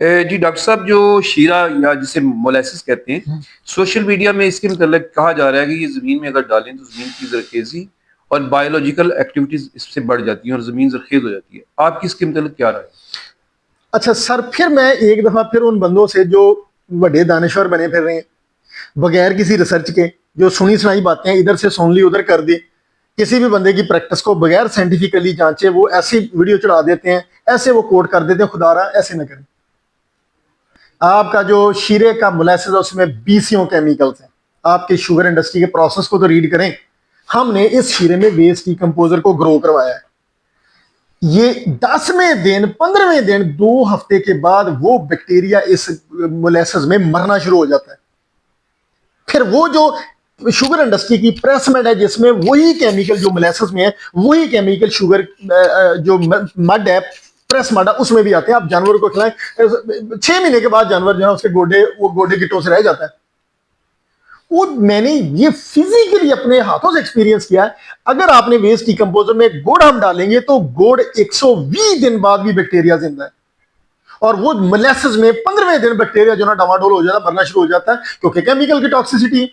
जी doctor साहब, जो शीरा या जिसे मोलेसिस कहते हैं, सोशल मीडिया में इसके मतलब कहा जा रहा है कि ये ज़मीन में अगर डालें तो ज़मीन की ज़रख़ेज़ी और बायोलॉजिकल एक्टिविटीज़ इससे बढ़ जाती हैं और ज़मीन ज़रख़ेज़ हो जाती है। आपकी इसके मतलब क्या राय है? अच्छा सर, फिर मैं एक दफा फिर उन बंदों से जो बड़े दानश्वर बने फिर रहे हैं बगैर किसी रिसर्च के, जो सुनी सुनाई बातें इधर से सुन ली उधर कर दी, किसी भी बंदे की प्रैक्टिस को बगैर साइंटिफिकली जांचे वो ऐसी वीडियो चढ़ा देते हैं, ऐसे वो कोट कर देते हैं। खुदारा ऐसे न करें। आपका जो शीरे का मोलेसिस है उसमें 20 केमिकल्स हैं। आपके शुगर इंडस्ट्री के प्रोसेस को तो रीड करें। हमने इस शीरे में वेस्ट डिकम्पोजर को ग्रो करवाया है। ये 10वें दिन 15वें दिन 2 हफ्ते के बाद वो बैक्टीरिया इस मोलेसिस में मरना शुरू हो जाता है। फिर वो जो शुगर इंडस्ट्री की प्रेसमेड है जिसमें वही केमिकल जो मोलेसिस में है, वही केमिकल शुगर जो मड है, प्रेस मड है, उसमें भी आते हैं। आप जानवर को खिलाएं, 6 महीने के बाद जानवर जो है उसके गोडे की टोस रह जाता है। वो मैंने ये फिजिकली अपने हाथों से एक्सपीरियंस किया है। अगर आपने वेस्ट डिकम्पोजर में गुड़ हम डालेंगे तो गुड़ 120 दिन बाद भी बैक्टीरिया जिंदा है, और वो मोलेसिस में 15वें दिन बैक्टीरिया जो ना डमाडोल हो जाता है, मरना शुरू हो जाता है, क्योंकि केमिकल की टॉक्सिसिटी।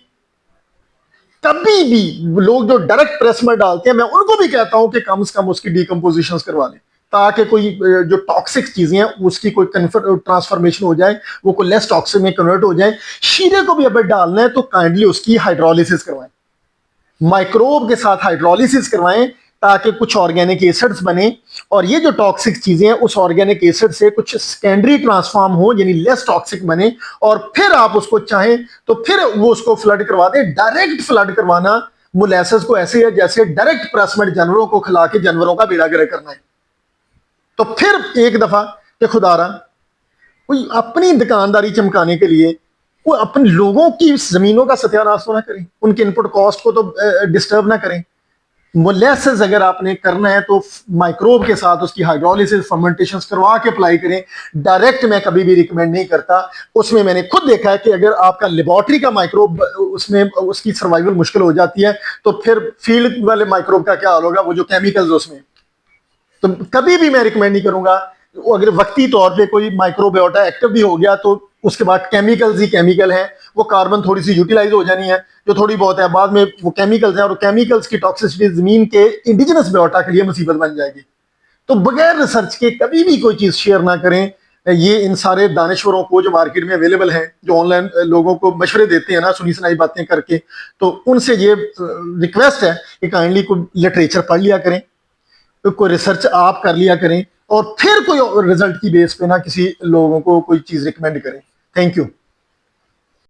कभी भी लोग जो डायरेक्ट प्रेस में डालते हैं, मैं उनको भी कहता हूं कि कम से कम उसकी डिकम्पोजिशन करवा लें, ताकि कोई जो टॉक्सिक चीजें हैं उसकी कोई ट्रांसफॉर्मेशन हो जाए, वो कोई लेस टॉक्सिक में कन्वर्ट हो जाए। शीरे को भी अगर डालना है तो काइंडली उसकी हाइड्रोलिसिस करवाएं, माइक्रोब के साथ हाइड्रोलिसिस करवाएं, ताकि कुछ ऑर्गेनिक एसिड्स बने और ये जो टॉक्सिक चीजें हैं उस ऑर्गेनिक एसिड से कुछ सेकेंडरी ट्रांसफॉर्म हो, यानी लेस टॉक्सिक बने, और फिर आप उसको चाहें तो फिर वो उसको फ्लड करवा दें। डायरेक्ट फ्लड करवाना मोलेसिस को ऐसे है जैसे डायरेक्ट प्रेसमेंट जानवरों को खिला के जानवरों का बेड़ा गर्क करना है। तो फिर एक दफा कि खुदारा कोई अपनी दुकानदारी चमकाने के लिए वो अपने लोगों की जमीनों का सत्यानाश तो ना करें, उनके इनपुट कॉस्ट को तो डिस्टर्ब ना करें। मोलेसिस अगर आपने करना है तो माइक्रोब के साथ उसकी हाइड्रोलिसिस फर्मेंटेशन करवा के अप्लाई करें। डायरेक्ट मैं कभी भी रिकमेंड नहीं करता। उसमें मैंने खुद देखा है कि अगर आपका लेबोरेटरी का माइक्रोब उसमें उसकी सर्वाइवल मुश्किल हो जाती है, तो फिर फील्ड वाले माइक्रोब का क्या हाल होगा, वो जो केमिकल्स उसमें। तो कभी भी मैं रिकमेंड नहीं करूंगा। अगर वक्ती तौर पे कोई माइक्रोबायोटा एक्टिव भी हो गया तो उसके बाद केमिकल्स ही केमिकल हैं, वो कार्बन थोड़ी सी यूटिलाइज हो जानी है जो थोड़ी बहुत है, बाद में वो केमिकल्स हैं और केमिकल्स की टॉक्सिसिटी जमीन के इंडिजिनस बायोटा के लिए मुसीबत बन जाएगी। तो बगैर रिसर्च के कभी भी कोई चीज शेयर ना करें। ये इन सारे दानश्वरों को जो मार्केट में अवेलेबल हैं, जो ऑनलाइन लोगों को मशवरे देते हैं ना सुनी सुनाई बातें करके, तो उनसे ये रिक्वेस्ट है कि काइंडली कोई लिटरेचर पढ़ लिया करें, कोई रिसर्च आप कर लिया करें, और फिर कोई रिजल्ट की बेस पे ना किसी लोगों को कोई चीज रिकमेंड करें। Thank you.